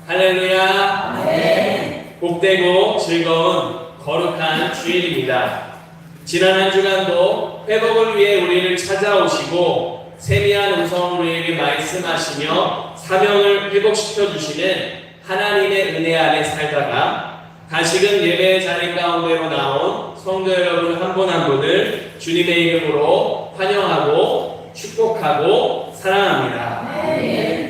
할렐루야. 아멘. 복되고 즐거운 거룩한 주일입니다. 지난 한 주간도 회복을 위해 우리를 찾아오시고 세미한 음성으로 우리에게 말씀하시며 사명을 회복시켜 주시는 하나님의 은혜 아래 살다가 다시금 예배 자리 가운데로 나온 성도 여러분 한 분 한 분을 주님의 이름으로 환영하고 축복하고 사랑합니다. 아멘.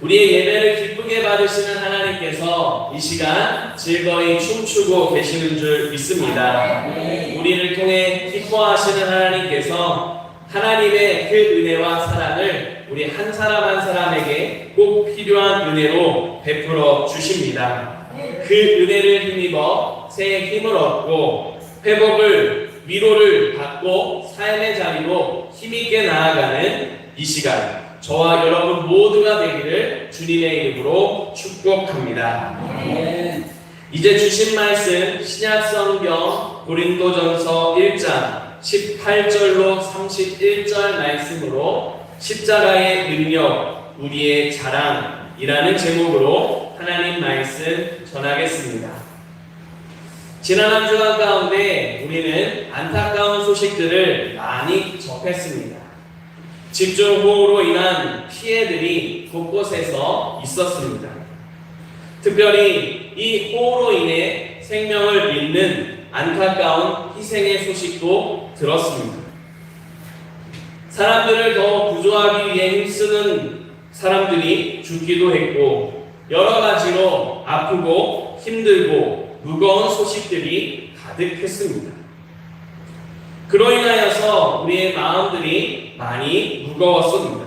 우리의 예배를 기쁘게 받으시는 하나님께서 이 시간 즐거이 춤추고 계시는 줄 믿습니다. 우리를 통해 기뻐하시는 하나님께서 하나님의 그 은혜와 사랑을 우리 한 사람 한 사람에게 꼭 필요한 은혜로 베풀어 주십니다. 그 은혜를 힘입어 새해 힘을 얻고 회복을 위로를 받고 삶의 자리로 힘있게 나아가는 이 시간 저와 여러분 모두가 되기를 주님의 이름으로 축복합니다. 이제 주신 말씀 신약성경 고린도전서 1장 18절로 31절 말씀으로 십자가의 능력 우리의 자랑이라는 제목으로 하나님 말씀 전하겠습니다. 지난 한 주간 가운데 우리는 안타까운 소식들을 많이 접했습니다. 집중호우로 인한 피해들이 곳곳에서 있었습니다. 특별히 이 호우로 인해 생명을 잃는 안타까운 희생의 소식도 들었습니다. 사람들을 더 구조하기 위해 힘쓰는 사람들이 죽기도 했고 여러 가지로 아프고 힘들고 무거운 소식들이 가득했습니다. 그로 인하여서 우리의 마음들이 많이 무거웠습니다.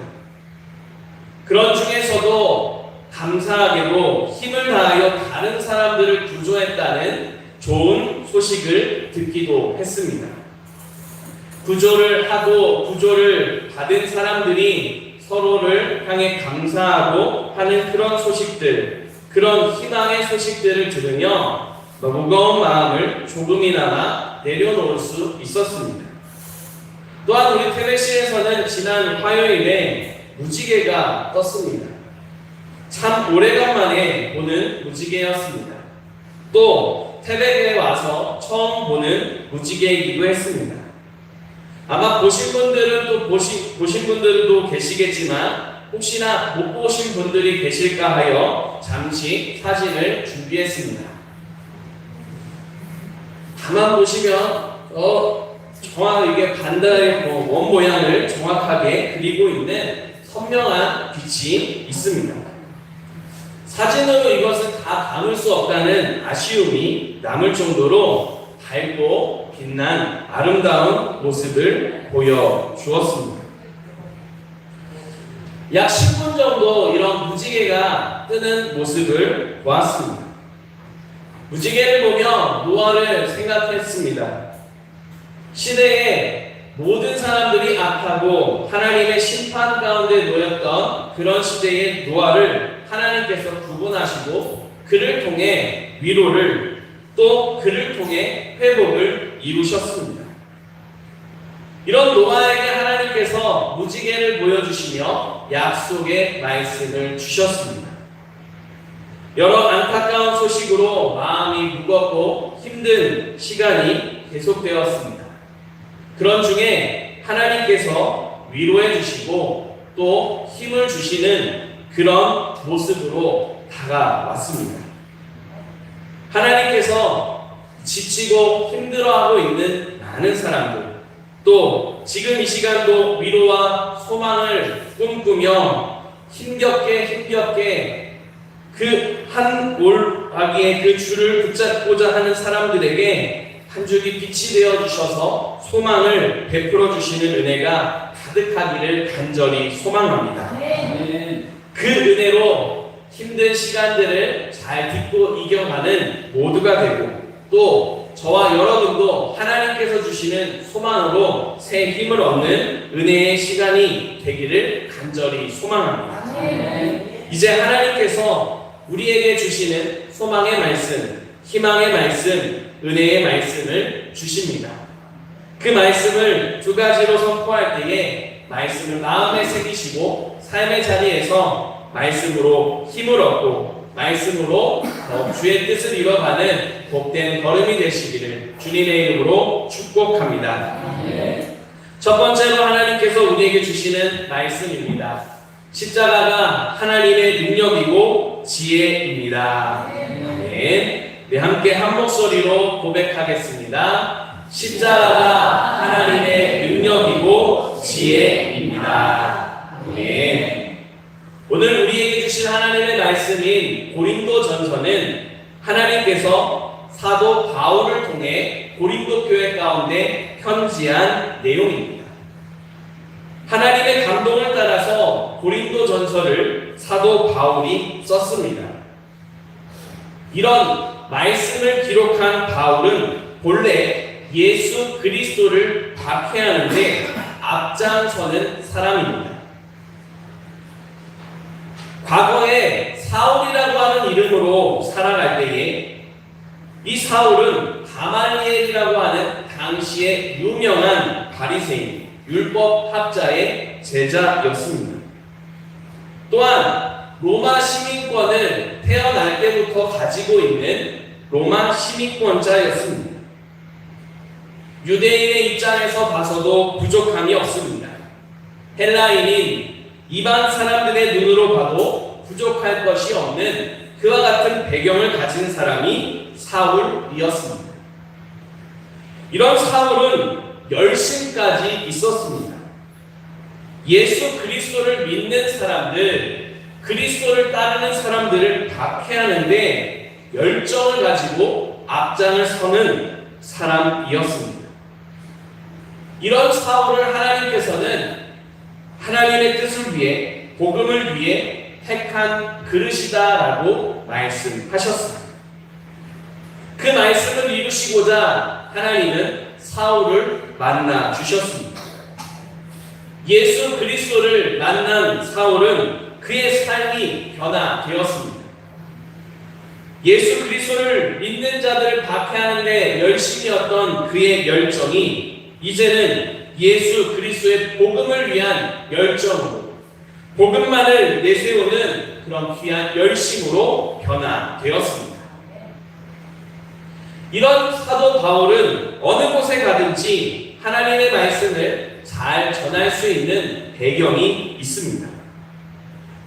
그런 중에서도 감사하게도 힘을 다하여 다른 사람들을 구조했다는 좋은 소식을 듣기도 했습니다. 구조를 하고 구조를 받은 사람들이 서로를 향해 감사하고 하는 그런 소식들, 그런 희망의 소식들을 들으며 무거운 마음을 조금이나마 내려놓을 수 있었습니다. 또한 우리 태백시에서는 지난 화요일에 무지개가 떴습니다. 참 오래간만에 보는 무지개였습니다. 또 태백에 와서 처음 보는 무지개이기도 했습니다. 아마 보신 분들은 또 보신 분들도 계시겠지만 혹시나 못 보신 분들이 계실까 하여 잠시 사진을 준비했습니다. 가만 보시면 정확하게 이게 반달의 원 모양을 정확하게 그리고 있는 선명한 빛이 있습니다. 사진으로 이것을 다 담을 수 없다는 아쉬움이 남을 정도로 밝고 빛난 아름다운 모습을 보여주었습니다. 약 10분 정도 이런 무지개가 뜨는 모습을 보았습니다. 무지개를 보며 노아를 생각했습니다. 시대에 모든 사람들이 악하고 하나님의 심판 가운데 놓였던 그런 시대의 노아를 하나님께서 구분하시고 그를 통해 위로를 또 그를 통해 회복을 이루셨습니다. 이런 노아에게 하나님께서 무지개를 보여주시며 약속의 말씀을 주셨습니다. 여러 안타까운 소식으로 마음이 무겁고 힘든 시간이 계속되었습니다. 그런 중에 하나님께서 위로해 주시고 또 힘을 주시는 그런 모습으로 다가왔습니다. 하나님께서 지치고 힘들어하고 있는 많은 사람들, 또 지금 이 시간도 위로와 소망을 꿈꾸며 힘겹게 그 한 올아기의 그 줄을 붙잡고자 하는 사람들에게 한 줄기 빛이 되어 주셔서 소망을 베풀어 주시는 은혜가 가득하기를 간절히 소망합니다. 그 은혜로 힘든 시간들을 잘 딛고 이겨가는 모두가 되고 또 저와 여러분도 하나님께서 주시는 소망으로 새 힘을 얻는 은혜의 시간이 되기를 간절히 소망합니다. 이제 하나님께서 우리에게 주시는 소망의 말씀, 희망의 말씀, 은혜의 말씀을 주십니다. 그 말씀을 두 가지로 선포할 때에 말씀을 마음에 새기시고 삶의 자리에서 말씀으로 힘을 얻고 말씀으로 주의 뜻을 이뤄가는 복된 걸음이 되시기를 주님의 이름으로 축복합니다. 첫 번째로 하나님께서 우리에게 주시는 말씀입니다. 십자가가 하나님의 능력이고 지혜입니다. 네, 함께 한 목소리로 고백하겠습니다. 십자가가 하나님의 능력이고 지혜입니다. 오늘 우리에게 주신 하나님의 말씀인 고린도전서는 하나님께서 사도 바울을 통해 고린도 교회 가운데 편지한 내용입니다. 하나님의 감동을 따라서 고린도전서를 사도 바울이 썼습니다. 이런 말씀을 기록한 바울은 본래 예수 그리스도를 박해하는데 앞장서는 사람입니다. 과거에 사울이라고 하는 이름으로 살아갈 때에 이 사울은 가말리엘이라고 하는 당시의 유명한 바리새인, 율법학자의 제자였습니다. 또한 로마 시민권을 태어날 때부터 가지고 있는 로마 시민권자였습니다. 유대인의 입장에서 봐서도 부족함이 없습니다. 헬라인인 이방 사람들의 눈으로 봐도 부족할 것이 없는 그와 같은 배경을 가진 사람이 사울이었습니다. 이런 사울은 열심까지 있었습니다. 예수 그리스도를 믿는 사람들, 그리스도를 따르는 사람들을 박해하는데 열정을 가지고 앞장을 서는 사람이었습니다. 이런 사울을 하나님께서는 하나님의 뜻을 위해, 복음을 위해 택한 그릇이다라고 말씀하셨습니다. 그 말씀을 이루시고자 하나님은 사울을 만나 주셨습니다. 예수 그리스도를 만난 사울은 그의 삶이 변화되었습니다. 예수 그리스도를 믿는 자들을 박해하는데 열심이었던 그의 열정이 이제는 예수 그리스도의 복음을 위한 열정으로, 복음만을 내세우는 그런 귀한 열심으로 변화되었습니다. 이런 사도 바울은 어느 곳에 가든지 하나님의 말씀을 잘 전할 수 있는 배경이 있습니다.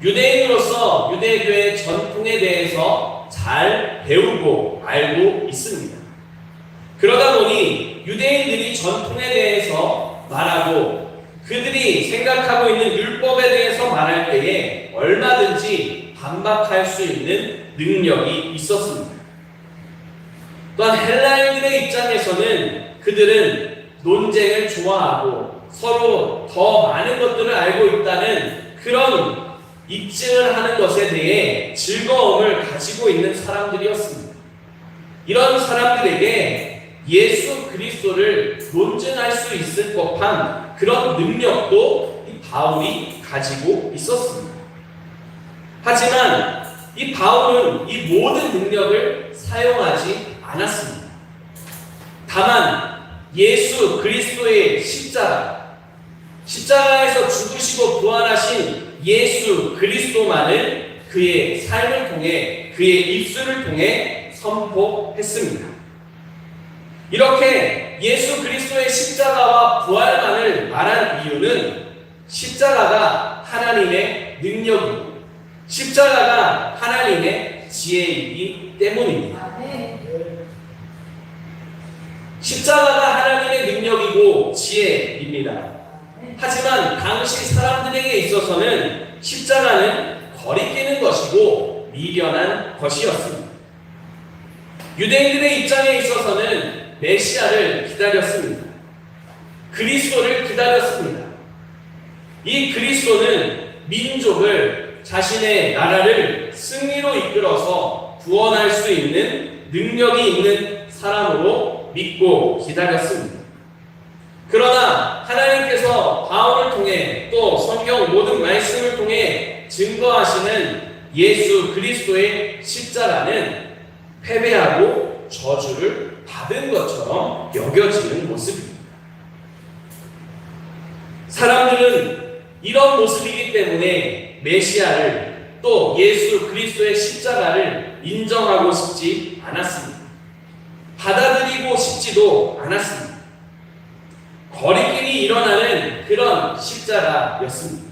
유대인으로서 유대교의 전통에 대해서 잘 배우고 알고 있습니다. 그러다 보니 유대인들이 전통에 대해서 말하고 그들이 생각하고 있는 율법에 대해서 말할 때에 얼마든지 반박할 수 있는 능력이 있었습니다. 또한 헬라인들의 입장에서는 그들은 논쟁을 좋아하고 서로 더 많은 것들을 알고 있다는 그런 입증을 하는 것에 대해 즐거움을 가지고 있는 사람들이었습니다. 이런 사람들에게 예수 그리스도를 논증할 수 있을 법한 그런 능력도 이 바울이 가지고 있었습니다. 하지만 이 바울은 이 모든 능력을 사용하지 않았습니다. 다만 예수 그리스도의 십자가에서 죽으시고 부활하신 예수 그리스도만을 그의 삶을 통해, 그의 입술을 통해 선포했습니다. 이렇게 예수 그리스도의 십자가와 부활만을 말한 이유는 십자가가 하나님의 능력이고 십자가가 하나님의 지혜이기 때문입니다. 십자가가 하나님의 능력이고 지혜입니다. 하지만 당시 사람들에게 있어서는 십자가는 거리끼는 것이고 미련한 것이었습니다. 유대인들의 입장에 있어서는 메시아를 기다렸습니다. 그리스도를 기다렸습니다. 이 그리스도는 민족을, 자신의 나라를 승리로 이끌어서 구원할 수 있는 능력이 있는 사람으로 믿고 기다렸습니다. 그러나 하나님께서 바울을 통해 또 성경 모든 말씀을 통해 증거하시는 예수 그리스도의 십자가는 패배하고 저주를 받은 것처럼 여겨지는 모습입니다. 사람들은 이런 모습이기 때문에 메시아를, 또 예수 그리스도의 십자가를 인정하고 싶지 않았습니다. 받아들이고 싶지도 않았습니다. 거리끼리 일어나는 그런 십자가였습니다.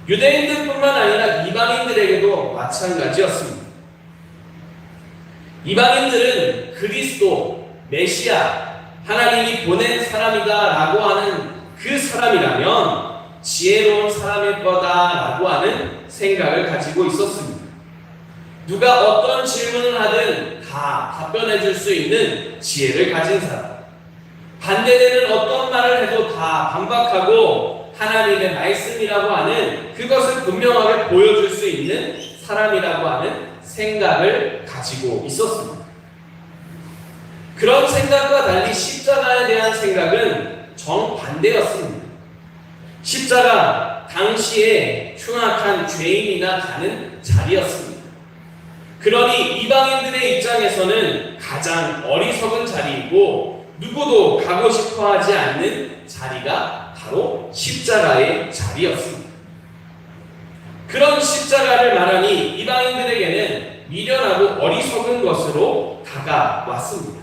유대인들뿐만 아니라 이방인들에게도 마찬가지였습니다. 이방인들은 그리스도, 메시아, 하나님이 보낸 사람이다라고 하는 그 사람이라면 지혜로운 사람일 거다라고 하는 생각을 가지고 있었습니다. 누가 어떤 질문을 하든 다 답변해 줄 수 있는 지혜를 가진 사람, 반대되는 어떤 말을 해도 다 반박하고 하나님의 말씀이라고 하는 그것을 분명하게 보여줄 수 있는 사람이라고 하는 생각을 가지고 있었습니다. 그런 생각과 달리 십자가에 대한 생각은 정반대였습니다. 십자가 당시에 흉악한 죄인이나 가는 자리였습니다. 그러니 이방인들의 입장에서는 가장 어리석은 자리이고 누구도 가고 싶어 하지 않는 자리가 바로 십자가의 자리였습니다. 그런 십자가를 말하니 이방인들에게는 미련하고 어리석은 것으로 다가왔습니다.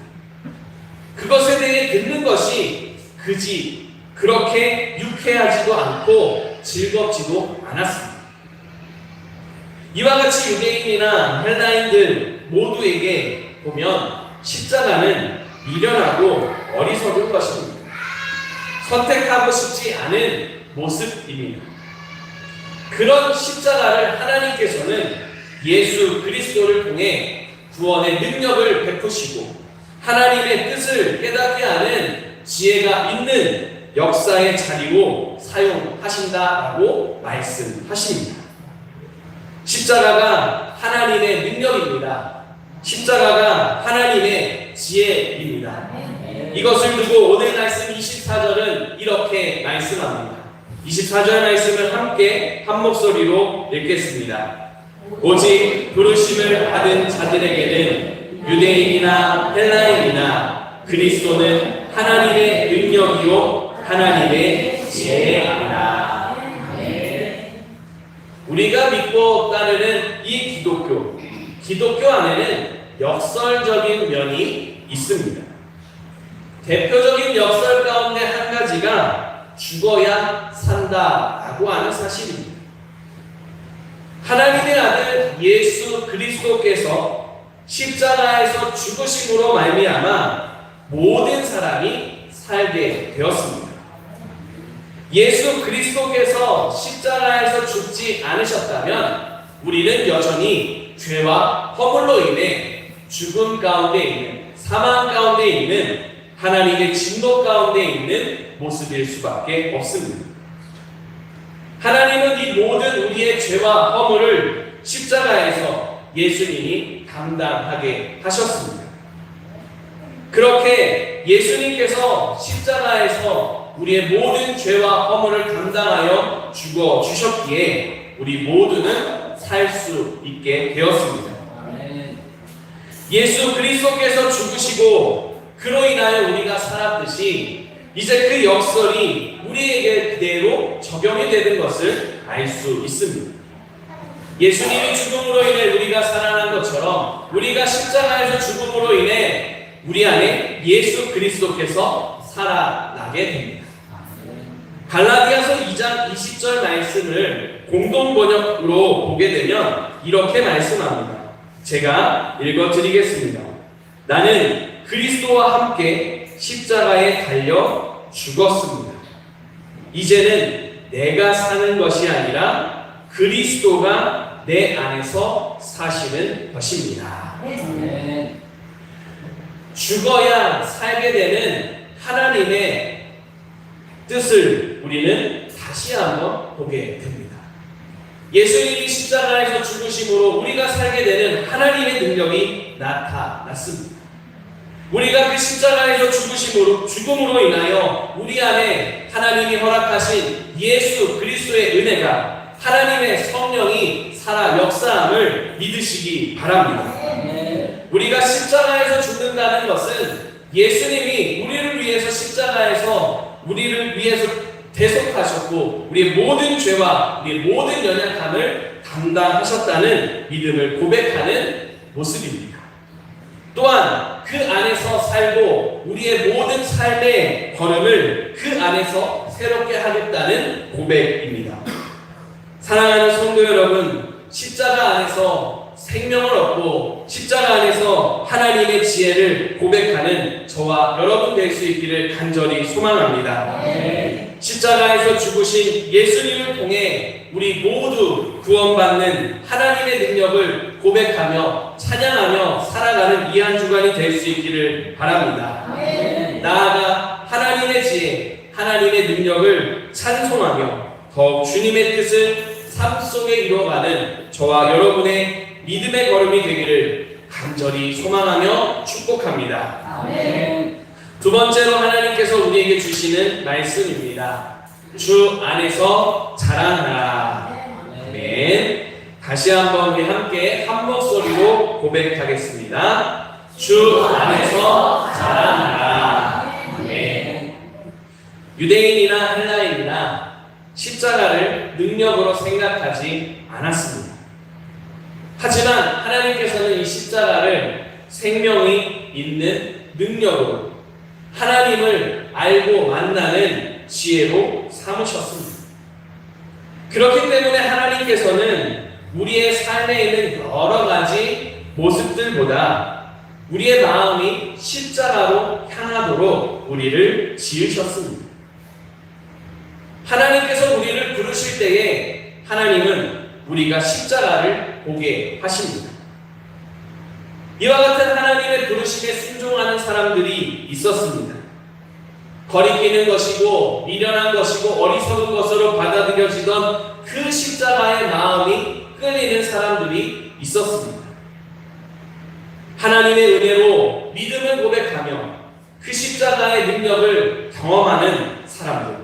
그것에 대해 듣는 것이 그지 그렇게 유쾌하지도 않고 즐겁지도 않았습니다. 이와 같이 유대인이나 헬라인들 모두에게 보면 십자가는 미련하고 어리석은 것입니다. 선택하고 싶지 않은 모습입니다. 그런 십자가를 하나님께서는 예수 그리스도를 통해 구원의 능력을 베푸시고 하나님의 뜻을 깨닫게 하는 지혜가 있는 역사의 자리로 사용하신다라고 말씀하십니다. 십자가가 하나님의 능력입니다. 십자가가 하나님의 지혜입니다. 이것을 두고 오늘 말씀 24절은 이렇게 말씀합니다. 24절 말씀을 함께 한 목소리로 읽겠습니다. 오직 부르심을 받은 자들에게는 유대인이나 헬라인이나 그리스도는 하나님의 능력이요 하나님의 지혜이다. 우리가 믿고 따르는 이 기독교 안에는 역설적인 면이 있습니다. 대표적인 역설 가운데 한 가지가 죽어야 산다라고 하는 사실입니다. 하나님의 아들 예수 그리스도께서 십자가에서 죽으심으로 말미암아 모든 사람이 살게 되었습니다. 예수 그리스도께서 십자가에서 죽지 않으셨다면 우리는 여전히 죄와 허물로 인해 죽음 가운데 있는, 사망 가운데 있는, 하나님의 진노 가운데 있는 모습일 수밖에 없습니다. 하나님은 이 모든 우리의 죄와 허물을 십자가에서 예수님이 감당하게 하셨습니다. 그렇게 예수님께서 십자가에서 우리의 모든 죄와 허물을 감당하여 죽어 주셨기에 우리 모두는 살 수 있게 되었습니다. 예수 그리스도께서 죽으시고 그로 인하여 우리가 살았듯이 이제 그 역설이 우리에게 그대로 적용이 되는 것을 알 수 있습니다. 예수님이 죽음으로 인해 우리가 살아난 것처럼 우리가 십자가에서 죽음으로 인해 우리 안에 예수 그리스도께서 살아나게 됩니다. 갈라디아서 2장 20절 말씀을 공동 번역으로 보게 되면 이렇게 말씀합니다. 제가 읽어드리겠습니다. 나는 그리스도와 함께 십자가에 달려 죽었습니다. 이제는 내가 사는 것이 아니라 그리스도가 내 안에서 사시는 것입니다. 죽어야 살게 되는 하나님의 뜻을 우리는 다시 한번 보게 됩니다. 예수님이 십자가에서 죽으심으로 우리가 살게 되는 하나님의 능력이 나타났습니다. 우리가 그 십자가에서 죽음으로 인하여 우리 안에 하나님이 허락하신 예수 그리스도의 은혜가 하나님의 성령이 살아 역사함을 믿으시기 바랍니다. 우리가 십자가에서 죽는다는 것은 예수님이 우리를 위해서 십자가에서 우리를 위해서 대속하셨고 우리의 모든 죄와 우리의 모든 연약함을 담당하셨다는 믿음을 고백하는 모습입니다. 또한 그 안에서 살고 우리의 모든 삶의 걸음을 그 안에서 새롭게 하겠다는 고백입니다. 사랑하는 성도 여러분, 십자가 안에서 생명을 얻고 십자가 안에서 하나님의 지혜를 고백하는 저와 여러분 될 수 있기를 간절히 소망합니다. 십자가에서 죽으신 예수님을 통해 우리 모두 구원받는 하나님의 능력을 고백하며 찬양하며 살아가는 이 한 주간이 될 수 있기를 바랍니다. 나아가 하나님의 지혜, 하나님의 능력을 찬송하며 더욱 주님의 뜻을 삶 속에 이루어가는 저와 여러분의 믿음의 걸음이 되기를 간절히 소망하며 축복합니다. 두 번째로 하나님께서 우리에게 주시는 말씀입니다. 주 안에서 자랑하라. 아멘. 다시 한번 우리 함께 한 목소리로 고백하겠습니다. 주 안에서 자랑하라. 아멘. 유대인이나 헬라인이나 십자가를 능력으로 생각하지 않았습니다. 하지만 하나님께서는 이 십자가를 생명이 있는 능력으로 하나님을 알고 만나는 지혜로 삼으셨습니다. 그렇기 때문에 하나님께서는 우리의 삶에 있는 여러 가지 모습들보다 우리의 마음이 십자가로 향하도록 우리를 지으셨습니다. 하나님께서 우리를 부르실 때에 하나님은 우리가 십자가를 보게 하십니다. 이와 같은 하나님의 부르심에 순종하는 사람들이 있었습니다. 거리끼는 것이고 미련한 것이고 어리석은 것으로 받아들여지던 그 십자가의 마음이 끌리는 사람들이 있었습니다. 하나님의 은혜로 믿음을 고백하며 그 십자가의 능력을 경험하는 사람들,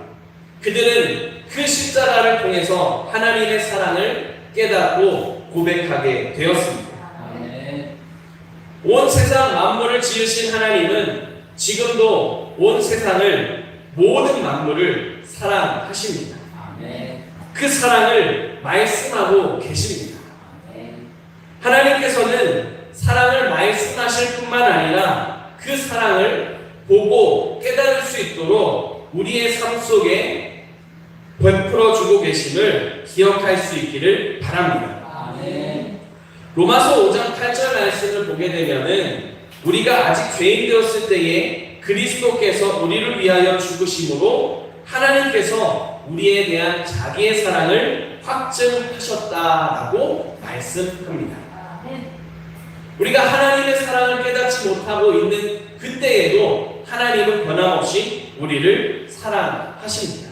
그들은 그 십자가를 통해서 하나님의 사랑을 깨닫고 고백하게 되었습니다. 온 세상 만물을 지으신 하나님은 지금도 온 세상을 모든 만물을 사랑하십니다. 그 사랑을 말씀하고 계십니다. 하나님께서는 사랑을 말씀하실 뿐만 아니라 그 사랑을 보고 깨달을 수 있도록 우리의 삶 속에 베풀어주고 계심을 기억할 수 있기를 바랍니다. 로마서 5장 8절 말씀을 보게 되면은 우리가 아직 죄인 되었을 때에 그리스도께서 우리를 위하여 죽으심으로 하나님께서 우리에 대한 자기의 사랑을 확증하셨다라고 말씀합니다. 우리가 하나님의 사랑을 깨닫지 못하고 있는 그때에도 하나님은 변함없이 우리를 사랑하십니다.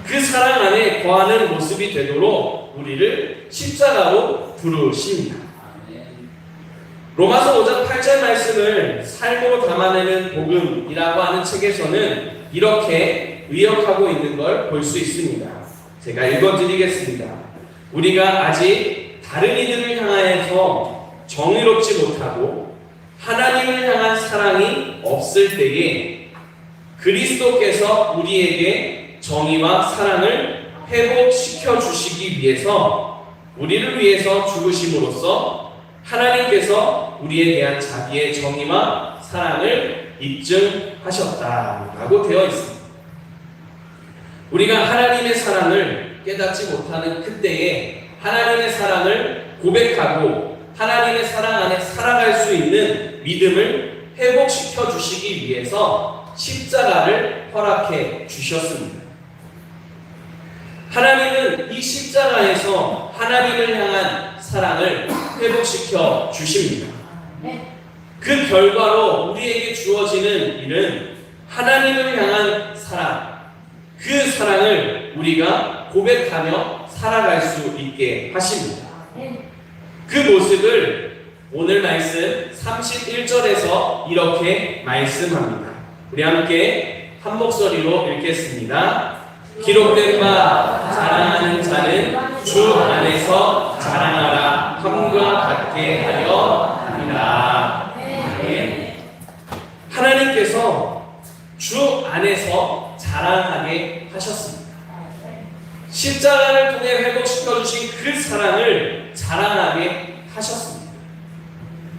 그 사랑 안에 거하는 모습이 되도록 우리를 십자가로 부르십니다. 로마서 5장 8절 말씀을 삶으로 담아내는 복음이라고 하는 책에서는 이렇게 의역하고 있는 걸 볼 수 있습니다. 제가 읽어드리겠습니다. 우리가 아직 다른 이들을 향하여서 정의롭지 못하고 하나님을 향한 사랑이 없을 때에 그리스도께서 우리에게 정의와 사랑을 회복시켜 주시기 위해서 우리를 위해서 죽으심으로써 하나님께서 우리에 대한 자기의 정의와 사랑을 입증하셨다라고 되어 있습니다. 우리가 하나님의 사랑을 깨닫지 못하는 그때에 하나님의 사랑을 고백하고 하나님의 사랑 안에 살아갈 수 있는 믿음을 회복시켜 주시기 위해서 십자가를 허락해 주셨습니다. 하나님은 이 십자가에서 하나님을 향한 사랑을 회복시켜 주십니다. 그 결과로 우리에게 주어지는 일은 하나님을 향한 사랑, 그 사랑을 우리가 고백하며 살아갈 수 있게 하십니다. 그 모습을 오늘 말씀 31절에서 이렇게 말씀합니다. 우리 함께 한 목소리로 읽겠습니다. 기록된 바 자랑하는 자는 주 안에서 자랑하라 함과 같게 하려 합니다. 하나님께서 주 안에서 자랑하게 하셨습니다. 십자가를 통해 회복시켜주신 그 사랑을 자랑하게 하셨습니다.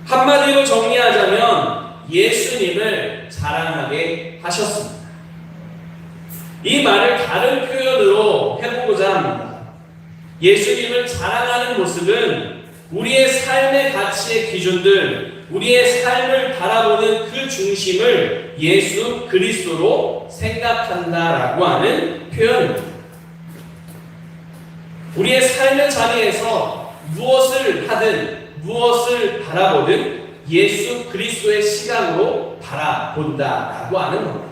한마디로 정리하자면 예수님을 자랑하게 하셨습니다. 이 말을 다른 표현으로 해보고자 합니다. 예수님을 자랑하는 모습은 우리의 삶의 가치의 기준들, 우리의 삶을 바라보는 그 중심을 예수 그리스도로 생각한다라고 하는 표현입니다. 우리의 삶의 자리에서 무엇을 하든 무엇을 바라보든 예수 그리스도의 시각으로 바라본다라고 하는 겁니다.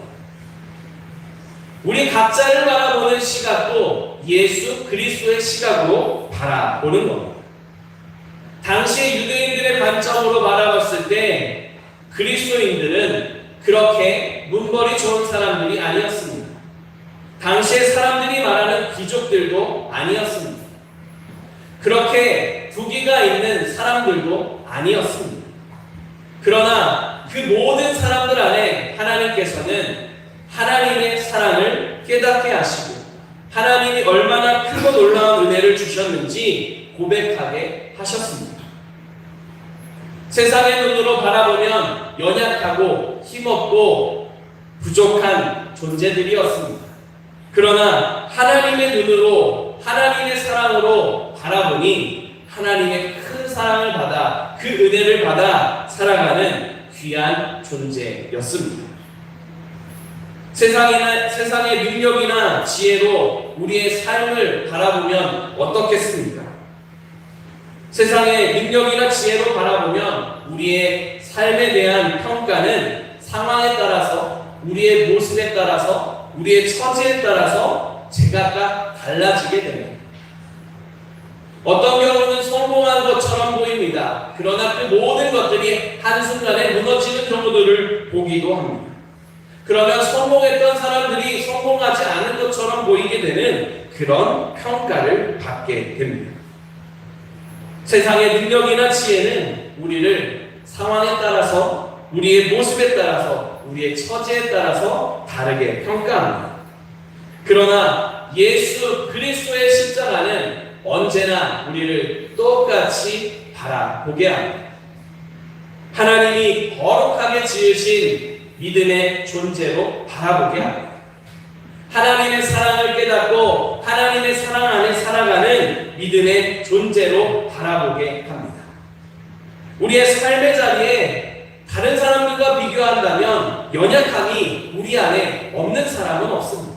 우리 각자를 바라보는 시각도 예수 그리스도의 시각으로 바라보는 겁니다. 당시 유대인들의 관점으로 바라봤을 때 그리스도인들은 그렇게 문벌이 좋은 사람들이 아니었습니다. 당시의 사람들이 말하는 귀족들도 아니었습니다. 그렇게 부귀가 있는 사람들도 아니었습니다. 그러나 그 모든 사람들 안에 하나님께서는 하나님의 사랑을 깨닫게 하시고 하나님이 얼마나 크고 놀라운 은혜를 주셨는지 고백하게 하셨습니다. 세상의 눈으로 바라보면 연약하고 힘없고 부족한 존재들이었습니다. 그러나 하나님의 눈으로 하나님의 사랑으로 바라보니 하나님의 큰 사랑을 받아 그 은혜를 받아 살아가는 귀한 존재였습니다. 세상의 능력이나 지혜로 우리의 삶을 바라보면 어떻겠습니까? 세상의 능력이나 지혜로 바라보면 우리의 삶에 대한 평가는 상황에 따라서, 우리의 모습에 따라서, 우리의 처지에 따라서 제각각 달라지게 됩니다. 어떤 경우는 성공한 것처럼 보입니다. 그러나 그 모든 것들이 한순간에 무너지는 경우들을 보기도 합니다. 그러면 성공했던 사람들이 성공하지 않은 것처럼 보이게 되는 그런 평가를 받게 됩니다. 세상의 능력이나 지혜는 우리를 상황에 따라서, 우리의 모습에 따라서, 우리의 처지에 따라서 다르게 평가합니다. 그러나 예수 그리스도의 십자가는 언제나 우리를 똑같이 바라보게 합니다. 하나님이 거룩하게 지으신 믿음의 존재로 바라보게 합니다. 하나님의 사랑을 깨닫고 하나님의 사랑 안에 살아가는 믿음의 존재로 바라보게 합니다. 우리의 삶의 자리에 다른 사람들과 비교한다면 연약함이 우리 안에 없는 사람은 없습니다.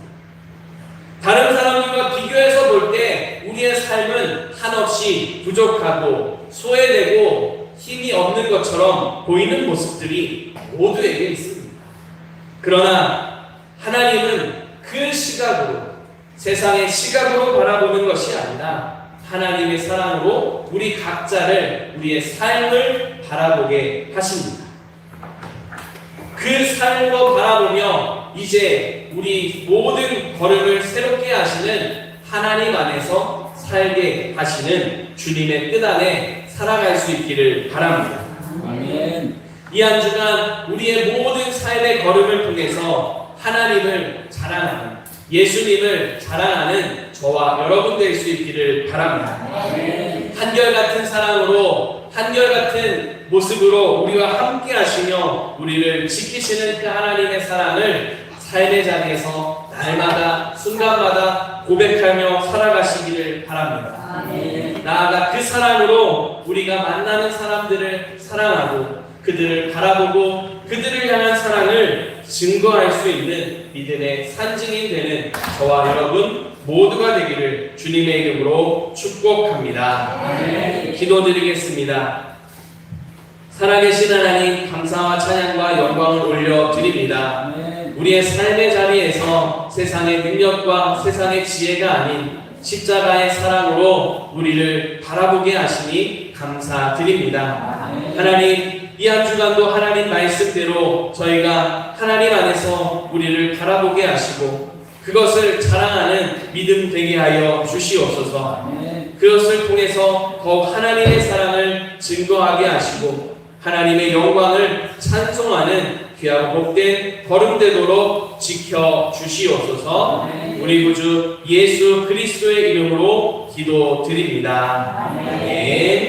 다른 사람들과 비교해서 볼 때 우리의 삶은 한없이 부족하고 소외되고 힘이 없는 것처럼 보이는 모습들이 모두에게 있습니다. 그러나 하나님은 그 시각으로, 세상의 시각으로 바라보는 것이 아니라 하나님의 사랑으로 우리 각자를, 우리의 삶을 바라보게 하십니다. 그 삶으로 바라보며 이제 우리 모든 걸음을 새롭게 하시는 하나님 안에서 살게 하시는 주님의 뜻 안에 살아갈 수 있기를 바랍니다. 아멘. 이 한 주간 우리의 모든 삶의 걸음을 통해서 하나님을 자랑하는, 예수님을 자랑하는 저와 여러분 될 수 있기를 바랍니다. 아멘. 한결같은 사랑으로, 한결같은 모습으로 우리와 함께 하시며 우리를 지키시는 그 하나님의 사랑을 삶의 자리에서 날마다 순간마다 고백하며 살아가시기를 바랍니다. 아멘. 나아가 그 사랑으로 우리가 만나는 사람들을 사랑하고 그들을 바라보고 그들을 향한 사랑을 증거할 수 있는 믿음의 산증인 되는 저와 여러분 모두가 되기를 주님의 이름으로 축복합니다. 아멘. 기도드리겠습니다. 살아계신 하나님, 감사와 찬양과 영광을 올려드립니다. 아멘. 우리의 삶의 자리에서 세상의 능력과 세상의 지혜가 아닌 십자가의 사랑으로 우리를 바라보게 하시니 감사드립니다. 아멘. 하나님, 이 한 주간도 하나님 말씀대로 저희가 하나님 안에서 우리를 바라보게 하시고 그것을 자랑하는 믿음 되게 하여 주시옵소서. 아멘. 그것을 통해서 더욱 하나님의 사랑을 증거하게 하시고 하나님의 영광을 찬송하는 귀하고 복된 거름되도록 지켜주시옵소서. 우리 구주 예수 그리스도의 이름으로 기도드립니다. 아멘.